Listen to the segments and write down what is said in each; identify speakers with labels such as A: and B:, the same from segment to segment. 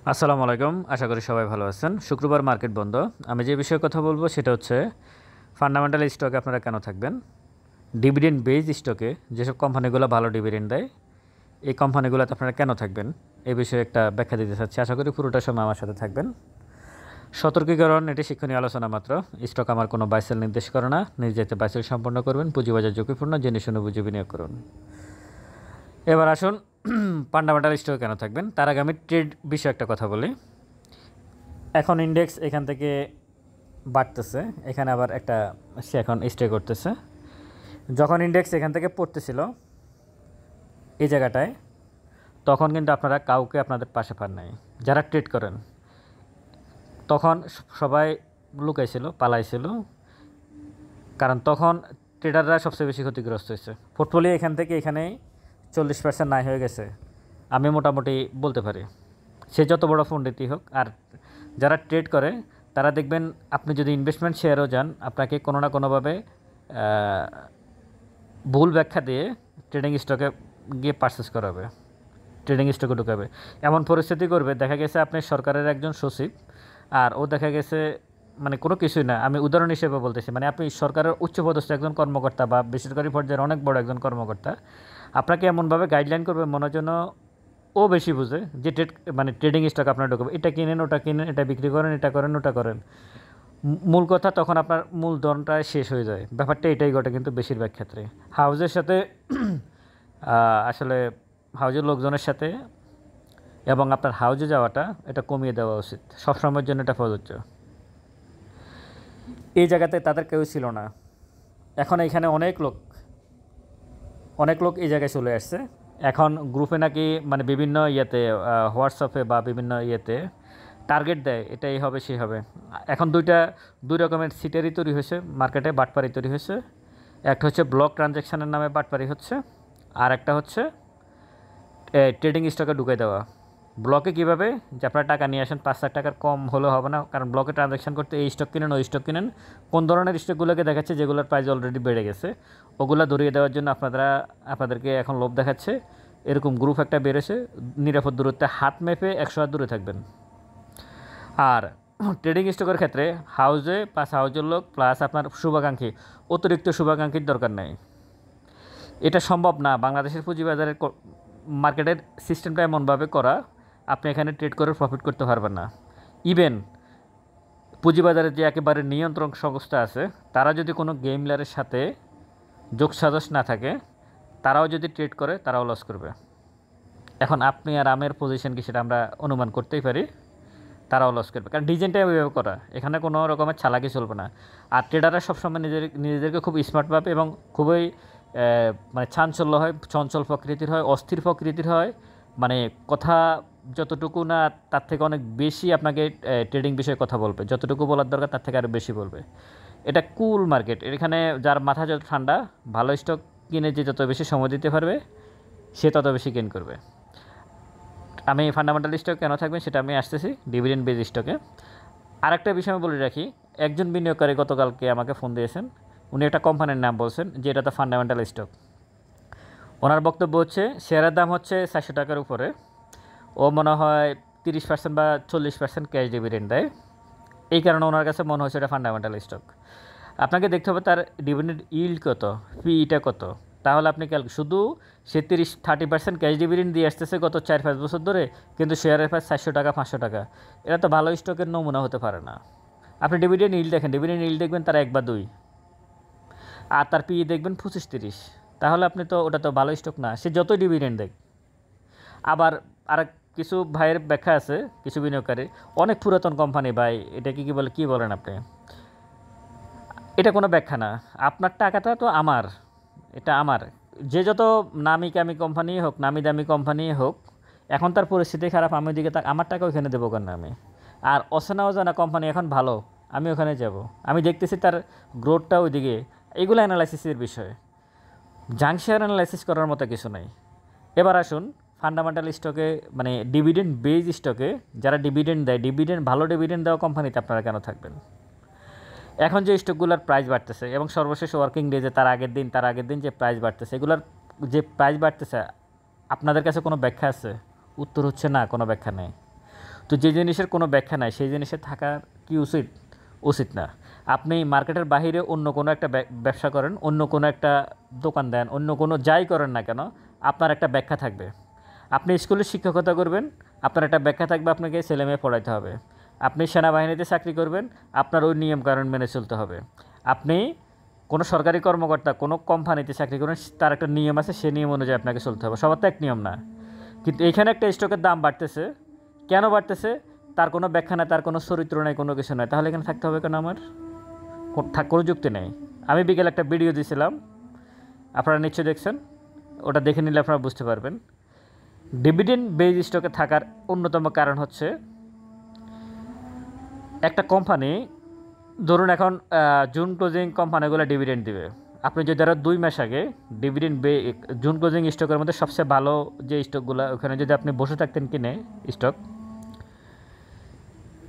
A: আসসালামু আলাইকুম, আশা করি সবাই ভালো আছেন। শুক্রবার মার্কেট বন্ধ। আমি যে বিষয়ে কথা বলবো সেটা হচ্ছে ফান্ডামেন্টাল স্টকে আপনারা কেন থাকবেন, ডিভিডেন্ড বেজ স্টকে যেসব কোম্পানিগুলো ভালো ডিভিডেন্ড দেয় এই কোম্পানিগুলোতে আপনারা কেন থাকবেন এই বিষয়ে একটা ব্যাখ্যা দিতে চাচ্ছি। আশা করি পুরোটা সময় আমার সাথে থাকবেন। সতর্কীকরণ, এটি শিক্ষণীয় আলোচনা মাত্র। স্টক আমার কোনো বাইসেল নির্দেশ করে না। নিজ দায়িত্বে বাইসেল সম্পন্ন করবেন। পুঁজিবাজার ঝুঁকিপূর্ণ, জেনে শুনে বুঝে বিনিয়োগ করুন। এবার আসুন ফান্ডামেন্টাল স্টকে কেন থাকবেন তার আগে আমি ট্রেড বিষয়ে একটা কথা বলি। এখন ইন্ডেক্স এখান থেকে বাড়তেছে, এখানে আবার একটা সে এখন স্টে করতেছে। যখন ইন্ডেক্স এখান থেকে পড়তেছিল এই জায়গাটায়, তখন কিন্তু আপনারা কাউকে আপনাদের পাশে পান নাই। যারা ট্রেড করেন তখন সবাই লুকাইছিল, পালাইছিল, কারণ তখন ট্রেডাররা সবচেয়ে বেশি ক্ষতিগ্রস্ত হয়েছে। পোর্টফোলিও এখান থেকে এখানে 40% নাই হয়ে গেছে, আমি মোটামুটি বলতে পারি। সে যত বড় পণ্ডিতই হোক। আর যারা ট্রেড করে তারা দেখবেন, আপনি যদি ইনভেস্টমেন্ট শেয়ারও যান, আপনাকে কোনো না কোনোভাবে ভুল ব্যাখ্যা দিয়ে ট্রেডিং স্টকে গিয়ে পারচেস করাবে, ট্রেডিং স্টকে ঢুকাবে। এমন পরিস্থিতি করবে, দেখা গেছে আপনি সরকারের একজন সচিব, আর ও দেখা গেছে মানে কোনো কিছুই না, আমি উদাহরণ হিসেবে বলতেছি, মানে আপনি সরকারের উচ্চপদস্থ একজন কর্মকর্তা বা বেসরকারি পর্যায়ের অনেক বড় একজন কর্মকর্তা, আপনাকে এমনভাবে গাইডলাইন করবে মনে হয় যেন ও বেশি বুঝে, যে মানে ট্রেডিং স্টক আপনার ঢুকবে, এটা কিনেন, ওটা কিনেন, এটা বিক্রি করেন, এটা করেন, ওটা করেন। মূল কথা তখন আপনার মূলধনটা শেষ হয়ে যায়। ব্যাপারটা এটাই ঘটে কিন্তু বেশিরভাগ ক্ষেত্রে। হাউজের সাথে আসলে হাউজের লোকজনের সাথে এবং আপনার হাউজে যাওয়াটা এটা কমিয়ে দেওয়া উচিত। সবসময়ের জন্য এটা প্রযোজ্য। এই জায়গাতে তাদের কেউ ছিল না, এখন এখানে অনেক লোক এই জায়গায় চলে আসছে। এখন গ্রুপে নাকি মানে বিভিন্ন ইয়েতে হোয়াটসঅ্যাপে বা বিভিন্ন ইয়েতে টার্গেট দেয়, এটাই হবে সেই হবে। এখন দুই রকমের সিটারি তৈরি হয়েছে মার্কেটে, বাটপারি তৈরি হয়েছে। একটা হচ্ছে ব্লক ট্রানজ্যাকশানের নামে বাটপারি হচ্ছে, আর একটা হচ্ছে ট্রেডিং স্টকে ঢুকে দেওয়া। ব্লকে কীভাবে, যে আপনারা টাকা নিয়ে আসেন, 5 লাখ টাকার কম হলেও হবে না, কারণ ব্লকে ট্রানজ্যাকশান করতে এই স্টক কিনেন, ওই স্টক কিনেন। কোন ধরনের স্টকগুলোকে দেখাচ্ছে যেগুলোর প্রাইস অলরেডি বেড়ে গেছে, ওগুলো ধরিয়ে দেওয়ার জন্য আপনাদেরকে এখন লোভ দেখাচ্ছে। এরকম গ্রুপ একটা বেড়েছে, নিরাপদ দূরত্বে হাত মেপে 100 হাত দূরে থাকবেন। আর ট্রেডিং স্টকের ক্ষেত্রে হাউজের লোক প্লাস আপনার শুভাকাঙ্ক্ষী, অতিরিক্ত শুভাকাঙ্ক্ষীর দরকার নেই। এটা সম্ভব না। বাংলাদেশের পুঁজিবাজারের মার্কেটের সিস্টেমটা এমনভাবে করা, আপনি এখানে ট্রেড করে প্রফিট করতে পারবেন না। ইভেন পুঁজিবাজারের যে একেবারে নিয়ন্ত্রণ সংস্থা আছে, তারা যদি কোনো গেমলারের সাথে যোগসাজশ না থাকে, তারাও যদি ট্রেড করে তারাও লস করবে। এখন আপনি আর আমের পজিশন কি সেটা আমরা অনুমান করতেই পারি, তারাও লস করবে, কারণ ডিজাইনটাই ওইভাবে করা, এখানে কোনো রকমের চালাকি চলবে না। আর ট্রেডাররা সবসময় নিজেদেরকে খুব স্মার্ট ভাবে এবং খুবই মানে চাঞ্চল্য হয়, চঞ্চল প্রকৃতির হয়, অস্থির প্রকৃতির হয়। মানে কথা যতটুকু না তার থেকে অনেক বেশি আপনাকে ট্রেডিং বিষয়ে কথা বলবে, যতটুকু বলার দরকার তার থেকে আরও বেশি বলবে। এটা কুল মার্কেট, এখানে যার মাথা যত ঠান্ডা, ভালো স্টক কিনে যে যত বেশি সময় দিতে পারবে সে তত বেশি গেইন করবে। আমি ফান্ডামেন্টাল স্টক কেন থাকবেন সেটা আমি আসতেছি ডিভিডেন্ড বেজ স্টকে। আরেকটা বিষয় আমি বলে রাখি, একজন বিনিয়োগকারী গতকালকে আমাকে ফোন দিয়েছেন, উনি একটা কোম্পানির নাম বলছেন যে এটা তো ফান্ডামেন্টাল স্টক। ওনার বক্তব্য হচ্ছে শেয়ারের দাম হচ্ছে 400 টাকার উপরে, ও মনে হয় 30% বা 40% ক্যাশ ডিভিডেন্ড দেয়, এই কারণে ওনার কাছে মনে হচ্ছে এটা ফান্ডামেন্টাল স্টক। আপনাকে দেখতে হবে তার ডিভিডেন্ড ইল্ড কত, পিইটা কত, তাহলে আপনি শুধু সে 30% ক্যাশ ডিভিডেন্ড দিয়ে আসতেছে গত 4-5 বছর ধরে, কিন্তু শেয়ারের প্রাইস 400 টাকা 500 টাকা, এটা তো ভালো স্টকের নমুনা হতে পারে না। আপনি ডিভিডেন্ড ইল্ড দেখেন, ডিভিডেন্ড ইল্ড দেখবেন তার 1 বা 2, আর তার পিই দেখবেন 25-30, তাহলে আপনি তো ওটা তো ভালো স্টক না, সে যতই ডিভিডেন্ড দেয়। আবার আর কিছু ভাইয়ের ব্যাখ্যা আছে, কিছু বিনিয়োগকারী, অনেক পুরাতন কোম্পানি ভাই, এটা কি বলেন আপনি, এটা কোনো ব্যাখ্যা না। আপনার টাকাটা তো আমার, এটা আমার। যে যত নামি কামি কোম্পানি হোক, নামি দামি কোম্পানি হোক, এখন তার পরিস্থিতি খারাপ, আমি ওইদিকে আমার টাকা ওইখানে দেবো কেন আমি? আর অজানা কোম্পানি এখন ভালো, আমি ওখানে যাব, আমি দেখতেছি তার গ্রোথটা ওইদিকে। এগুলো অ্যানালাইসিসের বিষয়, জাঙ্ক শেয়ার অ্যানালাইসিস করার মতো কিছু নাই। এবার আসুন ফান্ডামেন্টাল স্টকে, মানে ডিভিডেন্ড বেজ স্টকে যারা ডিভিডেন্ড দেয়, ভালো ডিভিডেন্ড দেওয়া কোম্পানিতে আপনারা কেন থাকবেন? এখন যে স্টকগুলোর প্রাইস বাড়তেছে এবং সর্বশেষ ওয়ার্কিং ডেজে তার আগের দিন যে প্রাইস বাড়তেছে, এগুলোর যে প্রাইস বাড়তেছে আপনাদের কাছে কোনো ব্যাখ্যা আছে? উত্তর হচ্ছে না, কোনো ব্যাখ্যা নেই। তো যে জিনিসের কোনো ব্যাখ্যা নাই সেই জিনিসে থাকা কি উচিত? উচিত না। আপনি মার্কেটের বাহিরে অন্য কোনো একটা ব্যবসা করেন, অন্য কোনো একটা দোকান দেন, অন্য কোনো যাই করেন না কেন, আপনার একটা ব্যাখ্যা থাকবে। আপনি স্কুলে শিক্ষকতা করবেন, আপনার একটা ব্যাখ্যা থাকবে, আপনাকে ছেলেমেয়ে পড়াইতে হবে। আপনি সেনাবাহিনীতে চাকরি করবেন, আপনার ওই নিয়মকানুন মেনে চলতে হবে। আপনি কোনো সরকারি কর্মকর্তা কোনো কোম্পানিতে চাকরি করেন, তার একটা নিয়ম আছে, সেই নিয়ম অনুযায়ী আপনাকে চলতে হবে। সবার তো এক নিয়ম না। কিন্তু এইখানে একটা স্টকের দাম বাড়তেছে, কেন বাড়তেছে তার কোনো ব্যাখ্যা নেই, তার কোনো চরিত্র নেই, কোনো কিছু নেই। তাহলে এখানে থাকতে হবে কেন? আমার কোনো যুক্তি নেই। আমি বিকেলে একটা ভিডিও দিয়েছিলাম, আপনারা নিশ্চয়ই দেখছেন, ওটা দেখে নিলে আপনারা বুঝতে পারবেন। ডিভিডেন্ড বেজ স্টকে থাকার অন্যতম কারণ হচ্ছে একটা কোম্পানি, ধরুন এখন জুন ক্লোজিং কোম্পানিগুলো ডিভিডেন্ড দিবে। আপনি যদি ধরো 2 মাস আগে ডিভিডেন্ড জুন ক্লোজিং স্টকের মধ্যে সবচেয়ে ভালো যে স্টকগুলো, ওখানে যদি আপনি বসে থাকতেন কিনে স্টক,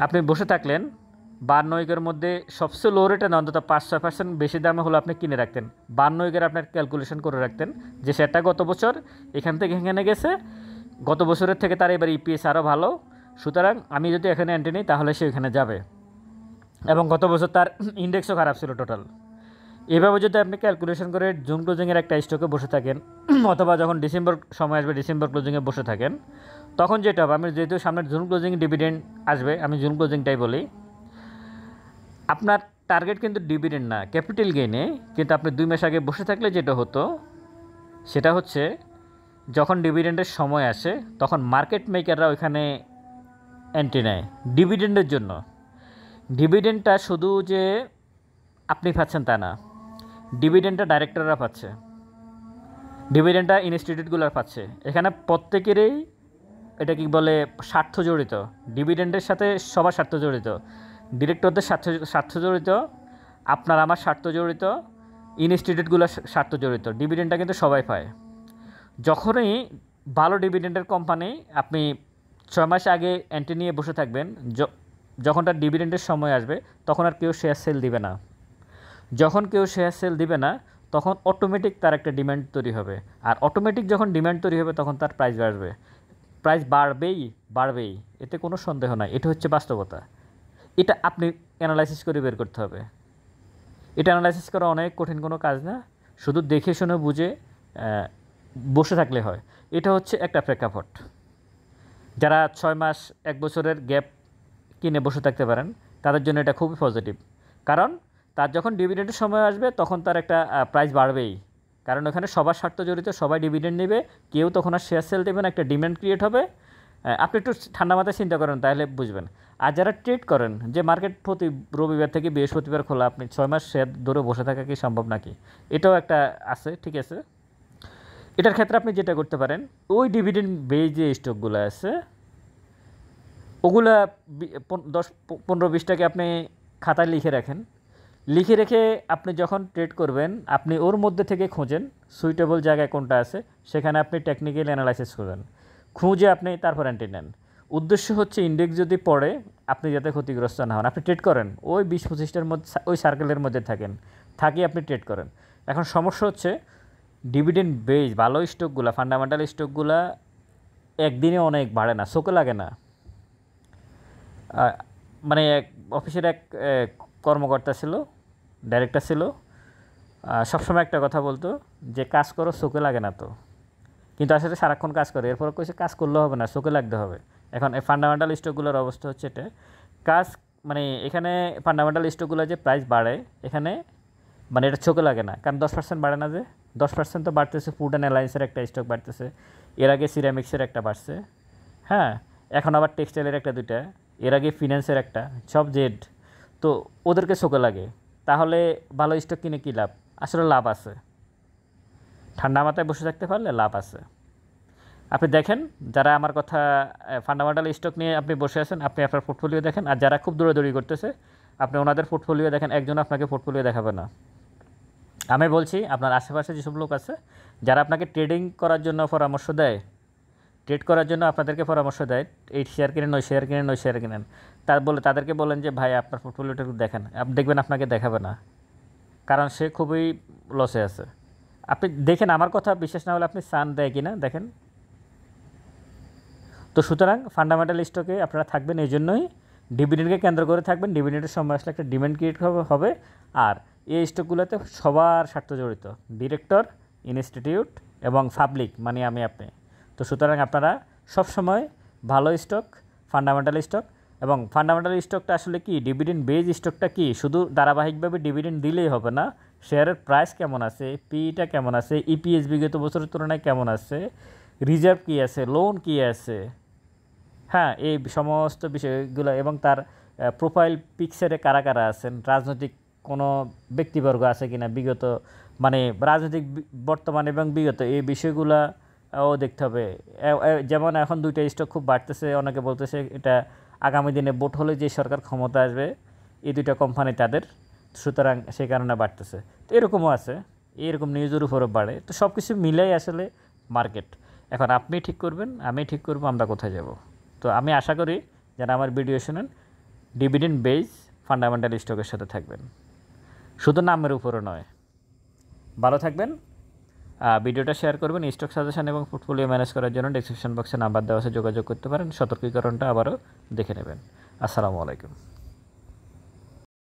A: আপনি বসে থাকলেন 52 উইকের মধ্যে সবচেয়ে লো রেটে না, অন্তত 5-6% বেশি দামে হলো আপনি কিনে রাখতেন। 52 উইকের আপনার ক্যালকুলেশন করে রাখতেন যে সেটা গত বছর এখান থেকে এখানে গেছে, গত বছরের থেকে তার এবার ইপিএস আরও ভালো, সুতরাং আমি যদি এখানে এন্ট্রি নিই তাহলে সে এখানে যাবে, এবং গত বছর তার ইন্ডেক্সও খারাপ ছিল টোটাল। এভাবে যদি আপনি ক্যালকুলেশন করে জুন ক্লোজিংয়ের একটা স্টকে বসে থাকেন, অথবা যখন ডিসেম্বর সময় আসবে ডিসেম্বর ক্লোজিংয়ে বসে থাকেন, তখন যেটা হবে, আমি যেহেতু সামনে জুন ক্লোজিং ডিভিডেন্ড আসবে, আমি জুন ক্লোজিংটাই বলি, আপনার টার্গেট কিন্তু ডিভিডেন্ড না, ক্যাপিটাল গেইনে। কিন্তু আপনি 2 মাস আগে বসে থাকলে যেটা হতো সেটা হচ্ছে, যখন ডিভিডেন্ডের সময় আসে তখন মার্কেট মেকাররা ওইখানে এন্ট্রি নেয় ডিভিডেন্ডের জন্য। ডিভিডেন্ডটা শুধু যে আপনি পাচ্ছেন তা না, ডিভিডেন্ডটা ডাইরেক্টররা পাচ্ছে, ডিভিডেন্ডটা ইনস্টিটিউটগুলো পাচ্ছে। এখানে প্রত্যেকেরই এটা কি বলে স্বার্থ জড়িত, ডিভিডেন্ডের সাথে সবার স্বার্থ জড়িত, ডিরেক্টরদের স্বার্থ জড়িত, আপনার আমার স্বার্থ জড়িত, ইনস্টিটিউটগুলোর স্বার্থ জড়িত। ডিভিডেন্ডটা কিন্তু সবাই পায়। যখনই ভালো ডিভিডেন্ডের কোম্পানি, আপনি 6 মাস আগে এন্ট্রি নিয়ে বসে থাকবেন, যখন তার ডিভিডেন্ডের সময় আসবে তখন আর কেউ শেয়ার সেল দিবে না। যখন কেউ শেয়ার সেল দিবে না তখন অটোমেটিক তার একটা ডিমান্ড তৈরি হবে, আর অটোমেটিক যখন ডিমান্ড তৈরি হবে তখন তার প্রাইস বাড়বে, প্রাইস বাড়বেই, এতে কোনো সন্দেহ নাই। এটা হচ্ছে বাস্তবতা। এটা আপনি অ্যানালাইসিস করে বের করতে হবে। এটা অ্যানালাইসিস করা অনেক কঠিন কোনো কাজ না, শুধু দেখে শুনে বুঝে বসে থাকলে হয়। এটা হচ্ছে একটা প্রেক্ষাপট। যারা 6 মাস 1 বছরের গ্যাপ কিনে বসে থাকতে পারেন তাদের জন্য এটা খুবই পজিটিভ, কারণ তার যখন ডিভিডেন্ডের সময় আসবে তখন তার একটা প্রাইস বাড়বেই, কারণ ওখানে সবার স্বার্থ জড়িত, সবাই ডিভিডেন্ড নেবে, কেউ তখন আর শেয়ার সেল দেবে না, একটা ডিমান্ড ক্রিয়েট হবে। আপনি একটু ঠান্ডা মাথায় চিন্তা করেন তাহলে বুঝবেন। আর যারা ট্রেড করেন, যে মার্কেট প্রতি রবিবার থেকে বৃহস্পতিবার খোলা, আপনি 6 মাস শেয়ার ধরে বসে থাকা কি সম্ভব নাকি? এটাও একটা আছে, ঠিক আছে। এটার ক্ষেত্রে আপনি যেটা করতে পারেন, ওই ডিভিডেন্ড বেজ যে স্টকগুলো আছে ওগুলা 10-15-20টাকে আপনি খাতায় লিখে রাখেন। লিখে রেখে আপনি যখন ট্রেড করবেন আপনি ওর মধ্যে থেকে খোঁজেন সুইটেবল জায়গায় কোনটা আছে, সেখানে আপনি টেকনিক্যাল অ্যানালাইসিস করেন, খুঁজে আপনি তারপর এন্ট্রি নেন। উদ্দেশ্য হচ্ছে ইন্ডেক্স যদি পড়ে আপনি যাতে ক্ষতিগ্রস্ত না হন। আপনি ট্রেড করেন ওই 20-25টার মধ্যে, ওই সার্কেলের মধ্যে থাকি আপনি ট্রেড করেন। এখন সমস্যা হচ্ছে ডিভিডেন্ড বেজ ভালো স্টকগুলা, ফান্ডামেন্টাল স্টকগুলা একদিনে অনেক বাড়ে না, চোখে লাগে না। মানে অফিসের এক কর্মকর্তা ছিল, ডাইরেক্টর ছিল, সবসময় একটা কথা বলতো যে কাজ করো চোখে লাগে না তো, কিন্তু আসলে সারাক্ষণ কাজ করে। এরপর কইছে কাজ করলে হবে না, চোখে লাগতে হবে। এখন এই ফান্ডামেন্টাল স্টকগুলোর অবস্থা হচ্ছে এটা, কাজ মানে এখানে ফান্ডামেন্টাল স্টকগুলো যে প্রাইস বাড়ে এখানে মানে এটা চোখে লাগে না, কারণ 10% বাড়ে না, যে 10% তো বাড়তেছে। ফুড অ্যান্ড অ্যালায়েন্সের একটা স্টক বাড়তেছে, এর আগে সিরামিক্সের একটা বাড়ছে, হ্যাঁ, এখন আবার টেক্সটাইলের একটা 2টা, এর আগে ফিন্যান্সের একটা, সব জেড। তো ওদেরকে চোখে লাগে, তাহলে ভালো স্টক কিনে কী লাভ? আসলে লাভ আছে, ঠান্ডা মাথায় বসে থাকতে পারলে লাভ আছে। আপনি দেখেন যারা আমার কথা ফান্ডামেন্টাল স্টক নিয়ে আপনি বসে আছেন, আপনি আপনার পোর্টফোলিও দেখেন, আর যারা খুব দৌড়াদৌড়ি করতেছে আপনি ওনাদের পোর্টফোলিও দেখেন, একজন আপনাকে পোর্টফোলিও দেখাবে না। আমি বলছি আপনার আশেপাশে যেসব লোক আছে যারা আপনাকে ট্রেডিং করার জন্য পরামর্শ দেয়, ট্রেড করার জন্য আপনাদেরকে পরামর্শ দেয়, এই শেয়ার কিনেন, ওই শেয়ার কিনেন, ওই শেয়ার কিনেন, তাদেরকে বলেন যে ভাই আপনার পোর্টফোলিওটা একটু দেখেন, আপনি দেখবেন আপনাকে দেখাবে না, কারণ সে খুবই লসে আছে। আপনি দেখেন, আমার কথা বিশ্বাস না হলে আপনি সান দেয় কিনা দেখেন। তো সুতরাং ফান্ডামেন্টাল স্টকে আপনারা থাকবেন, এই জন্যই ডিভিডেন্ডকে কেন্দ্র করে থাকবেন। ডিভিডেন্ডের সময় আসলে একটা ডিমান্ড ক্রিয়েট হবে। আর এই স্টকগুলোতে সবার স্বার্থ জড়িত, ডিরেক্টর, ইনস্টিটিউট এবং পাবলিক, মানে আমি আপনি। তো সুতরাং আপনারা সবসময় ভালো স্টক, ফান্ডামেন্টাল স্টক, এবং ফান্ডামেন্টাল স্টকটা আসলে কি, ডিভিডেন্ড বেজ স্টকটা কি, শুধু ধারাবাহিকভাবে ডিভিডেন্ড দিলেই হবে না, শেয়ারের প্রাইস কেমন আছে, পিইটা কেমন আছে, ইপিএস বিগত বছরের তুলনায় কেমন আছে, রিজার্ভ কী আছে, লোন কী আছে, হ্যাঁ, এই সমস্ত বিষয়গুলো, এবং তার প্রোফাইল পিকচারে কারা কারা আছেন, রাজনৈতিক কোনো ব্যক্তিবর্গ আছে কিনা বিগত, মানে রাজনৈতিক বর্তমান এবং বিগত, এই বিষয়গুলোও দেখতে হবে। যেমন এখন দুইটা স্টক খুব বাড়তেছে, অনেকে বলতেছে এটা আগামী দিনে ভোট হলে যে সরকার ক্ষমতা আসবে এই দুইটা কোম্পানি তাদের, সুতরাং সেই কারণে বাড়তেছে। তো এরকমও আছে, এরকম নিউজের উপরও বাড়ে। তো সব কিছু মিলাই আসলে মার্কেট। এখন আপনি ঠিক করবেন, আমি ঠিক করব আমরা কোথায় যাব। তো আমি আশা করি যারা আমার ভিডিও শুনেন ডিভিডেন্ড বেস ফান্ডামেন্টাল স্টকের সাথে থাকবেন, শুধু নামের উপরও নয়। ভালো থাকবেন। ভিডিওটা শেয়ার করবেন। স্টক সাজেশন এবং পোর্টফোলিও ম্যানেজ করার জন্য ডেসক্রিপশন বক্সে নাম্বার দেওয়া আছে, যোগাযোগ করতে পারেন। সতর্কীকরণটা আবারও দেখে নেবেন। আসসালামু আলাইকুম।